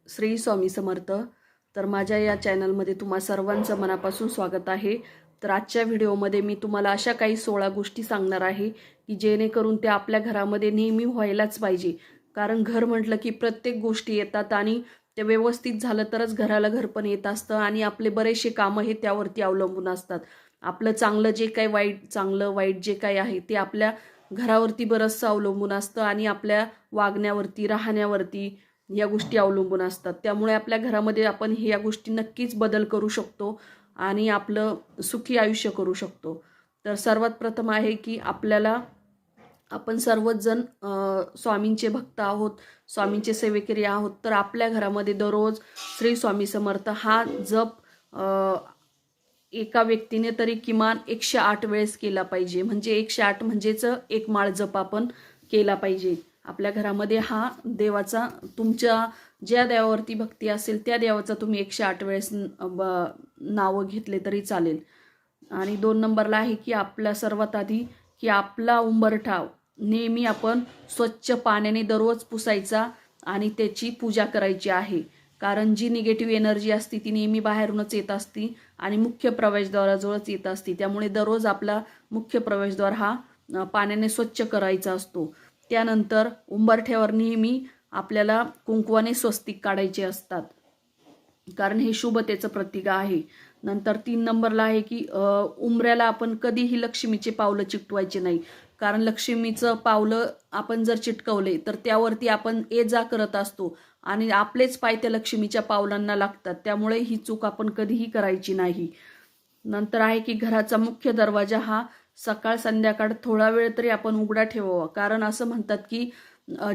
श्री स्वामी समर्थ। तर माझ्या या चॅनलमध्ये तुम्हा सर्वांचं मनापासून स्वागत आहे। तर आजच्या व्हिडिओमध्ये मी तुम्हाला अशा काही 16 गोष्टी सांगणार आहे की जेणेकरून त्या आपल्या घरामध्ये नेहमी व्हायलाच पाहिजे। कारण घर म्हटलं की प्रत्येक गोष्टी येतात आणि ते व्यवस्थित झालं तरच घराला घर पण येत असतं आणि आपले बरेचसे कामं हे त्यावरती अवलंबून असतात। आपलं चांगलं जे काही चांगलं वाईट जे काही आहे ते आपल्या घरावरती बरंचसं अवलंबून असतं आणि आपल्या वागण्यावरती, राहण्यावरती या गोष्टी अवलंबून असतात। त्यामुळे आपल्या घरामध्ये आपण या गोष्टी नक्कीच बदल करू शकतो आणि आपलं सुखी आयुष्य करू शकतो। तर सर्वात प्रथम आहे की आपण सर्वच जण स्वामींचे भक्त आहोत, स्वामींचे सेवेकरी आहोत। तर आपल्या घरामध्ये दररोज श्री स्वामी समर्थ हा जप एका व्यक्तीने तरी किमान 108 वेळेस केला पाहिजे। म्हणजे 108 म्हणजेच एक माळ जप आपण केला पाहिजे। आपल्या घरामध्ये हा देवाचा, तुमच्या ज्या देवावरती भक्ती असेल त्या देवाचा तुम्ही 108 वेळेस नावं घेतले तरी चालेल। आणि 2 नंबरला आहे की आपला सर्वात आधी की आपला उंबरठा नेहमी आपण स्वच्छ पाण्याने दररोज पुसायचा आणि त्याची पूजा करायची आहे। कारण जी निगेटिव्ह एनर्जी असते ती नेहमी बाहेरूनच येत असती आणि मुख्य प्रवेशद्वाराजवळच येत असते। त्यामुळे दररोज आपला मुख्य प्रवेशद्वार हा पाण्याने स्वच्छ करायचा असतो। त्यानंतर उंबरठ्यावर नेहमी आपल्याला कुंकवाने स्वस्तिक काढायचे असतात, कारण हे शुभतेचं प्रतीक आहे। नंतर 3 नंबरला आहे की उंबऱ्याला आपण कधीही लक्ष्मीचे पावलं चिकटवायचे नाही। कारण लक्ष्मीचं पावलं आपण जर चिटकवले तर त्यावरती आपण ये जा करत असतो आणि आपलेच पाय त्या लक्ष्मीच्या पावलांना लागतात। त्यामुळे ही चूक आपण कधीही करायची नाही। नंतर आहे की घराचा मुख्य दरवाजा हा सकाळ संध्याकाळ थोडा वेळ तरी आपण उघडा ठेवावा। कारण असं म्हणतात की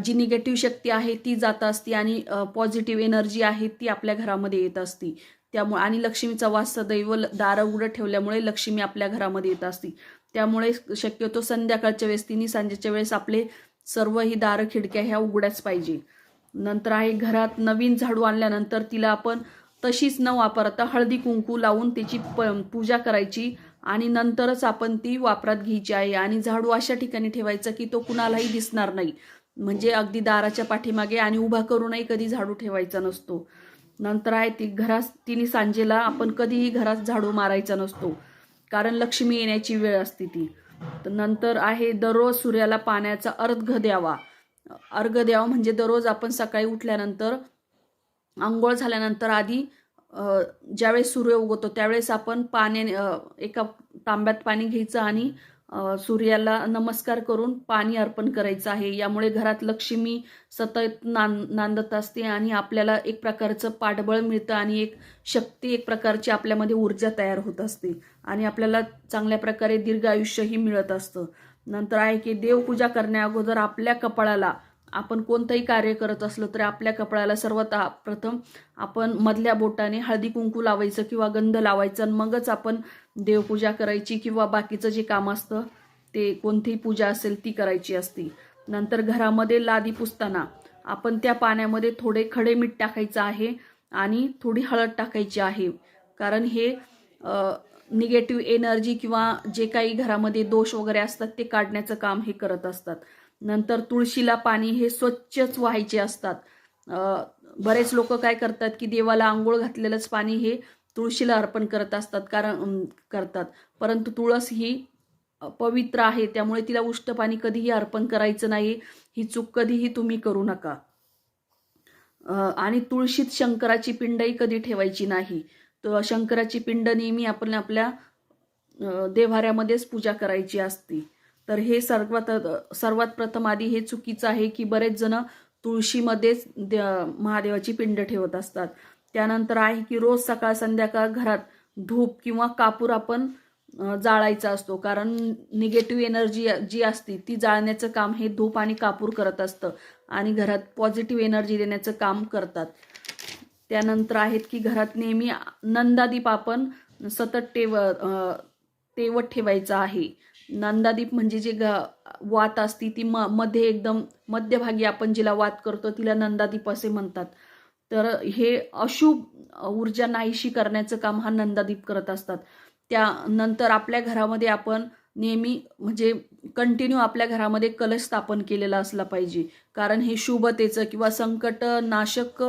जी निगेटिव्ह शक्ती आहे ती जात असते आणि पॉझिटिव्ह एनर्जी आहे ती आपल्या घरामध्ये येत असते। त्यामुळे आणि लक्ष्मीचा वास सदैव दारं उघडं ठेवल्यामुळे लक्ष्मी आपल्या घरामध्ये येत असते। त्यामुळे शक्यतो संध्याकाळच्या वेळेस, तिन्ही सांजेच्या वेळेस आपले सर्व ही दारं खिडक्या ह्या उघड्याच पाहिजे। नंतर आहे घरात नवीन झाडू आणल्यानंतर तिला आपण तशीच न वापरता हळदी कुंकू लावून त्याची पूजा करायची आणि नंतरच आपण ती वापरात घ्यायची आहे। आणि झाडू अशा ठिकाणी ठेवायचा की तो कुणालाही दिसणार नाही, म्हणजे अगदी दाराच्या पाठीमागे, आणि उभा करूनही कधी झाडू ठेवायचा नसतो। नंतर आहे ती घरात तिन्ही सांजेला आपण कधीही घरात झाडू मारायचा नसतो, कारण लक्ष्मी येण्याची वेळ असते ती। तर नंतर आहे दररोज सूर्याला पाण्याचा अर्घ द्यावा। अर्घ द्यावा म्हणजे दररोज आपण सकाळी उठल्यानंतर, अंघोळ झाल्यानंतर आधी ज्यावेळेस सूर्य उगवतो त्यावेळेस आपण पाण्याने एका तांब्यात पाणी घ्यायचं आणि सूर्याला नमस्कार करून पाणी अर्पण करायचं आहे। यामुळे घरात लक्ष्मी सतत नांदत असते आणि आपल्याला एक प्रकारचं पाठबळ मिळतं आणि एक शक्ती, एक प्रकारची आपल्यामध्ये ऊर्जा तयार होत असते आणि आपल्याला चांगल्या प्रकारे दीर्घ आयुष्यही मिळत असतं। नंतर आहे की देवपूजा करण्या अगोदर आपल्या कपाळाला, आपण कोणतंही कार्य करत असलो तर आपल्या कपाळाला सर्वात प्रथम आपण मधल्या बोटाने हळदी कुंकू लावायचं किंवा गंध लावायचं, मगच आपण देवपूजा करायची किंवा बाकीचं जे काम असतं ते कोणतीही पूजा असेल ती करायची असती। नंतर घरामध्ये लादी पुसताना आपण त्या पाण्यामध्ये थोडे खडे मीठ टाकायचं आहे आणि थोडी हळद टाकायची आहे। कारण हे निगेटिव्ह एनर्जी किंवा जे काही घरामध्ये दोष वगैरे असतात ते काढण्याचं काम हे करत असतात। नंतर तुळशीला पाणी हे स्वच्छच व्हायचे असतात। बरेच लोक काय करतात की देवाला आंघोळ घातलेलंच पाणी हे तुळशीला अर्पण करत असतात, परंतु तुळस ही पवित्र आहे, त्यामुळे तिला उष्ट पाणी कधीही अर्पण करायचं नाही। ही चूक कधीही तुम्ही करू नका। आणि तुळशीत शंकराची पिंडही कधी ठेवायची नाही। तर शंकराची पिंड नेहमी आपण आपल्या देव्हाऱ्यामध्येच पूजा करायची असते। तर हे सर्वात प्रथम आधी हे चुकीचं आहे की बरेच जण तुळशीमध्येच महादेवाची पिंड ठेवत असतात। त्यानंतर आहे की रोज सकाळ संध्याकाळ घरात धूप किंवा कापूर आपण जाळायचा असतो, कारण निगेटिव्ह एनर्जी जी असते ती जाळण्याचं काम हे धूप आणि कापूर करत असतं आणि घरात पॉझिटिव्ह एनर्जी देण्याचं काम करतात। त्यानंतर आहेत की घरात नेहमी नंदादीप आपण सतत तेवत ठेवायचा आहे। नंदादीप म्हणजे जे वात असती ती मध्ये एकदम मध्यभागी आपण जिला वात करतो तिला नंदादीप असे म्हणतात। तर हे अशुभ ऊर्जा नाहीशी करण्याचं काम हा नंदादीप करत असतात। त्यानंतर आपल्या घरामध्ये आपण नेहमी म्हणजे कंटिन्यू आपल्या घरामध्ये कलश स्थापन केलेला असला पाहिजे, कारण हे शुभतेचं किंवा संकट नाशक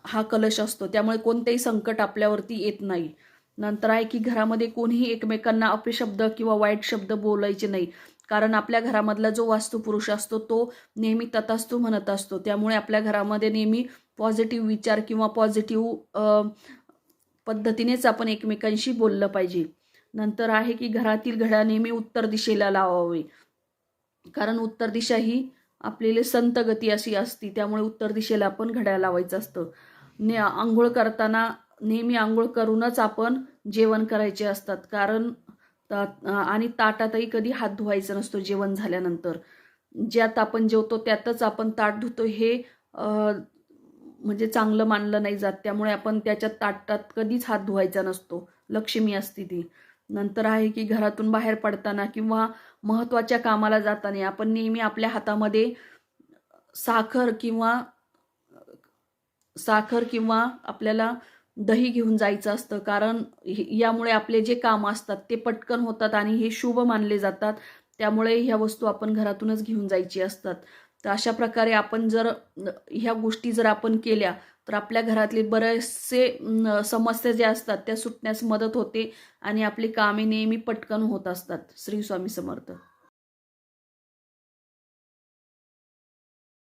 हा कलश असतो, त्यामुळे कोणतेही संकट आपल्यावरती येत नाही. नंतर आहे की घरामध्ये कोणीही एकमेकांना अपशब्द किंवा वाईट शब्द बोलायचे नाही, कारण आपल्या घरामधला जो वास्तुपुरुष असतो तो नेहमी तथास्तु म्हणत असतो, त्यामुळे आपल्या घरामध्ये नेहमी पॉझिटिव्ह विचार किंवा पॉझिटिव्ह पद्धतीनेच आपण एकमेकांशी बोललं पाहिजे. नंतर आहे की घरातील घड्याळ नेहमी उत्तर दिशेला लावावे, कारण उत्तर दिशा ही आपलेली संत गती अशी असती, त्यामुळे उत्तर दिशेला आपण घड्याळ लावायचं असतं. आंघोळ करताना नेहमी आंघोळ करूनच आपण जेवण करायचे असतात, कारण आणि ताटातही कधी हात धुवायचा नसतो जेवण झाल्यानंतर. ज्यात आपण जेवतो त्यातच आपण ताट धुतो हे म्हणजे चांगलं मानलं नाही जात, त्यामुळे आपण त्याच्यात ताटात कधीच हात धुवायचा नसतो, लक्ष्मी असते ती. नंतर आहे की घरातून बाहेर पडताना किंवा महत्त्वाच्या कामाला जाताना आपण नेहमी आपल्या हातामध्ये साखर किंवा आपल्याला दही घेऊन जायचं असतं, कारण यामुळे आपले जे काम असतात ते पटकन होतात आणि हे शुभ मानले जातात, त्यामुळे ह्या वस्तू आपण घरातूनच घेऊन जायची असतात. तर अशा प्रकारे आपण जर ह्या गोष्टी जर आपण केल्या तर आपल्या घरातले बरेचसे समस्या ज्या असतात त्या सुटण्यास मदत होते आणि आपली कामे नेहमी पटकन होत असतात. श्री स्वामी समर्थ.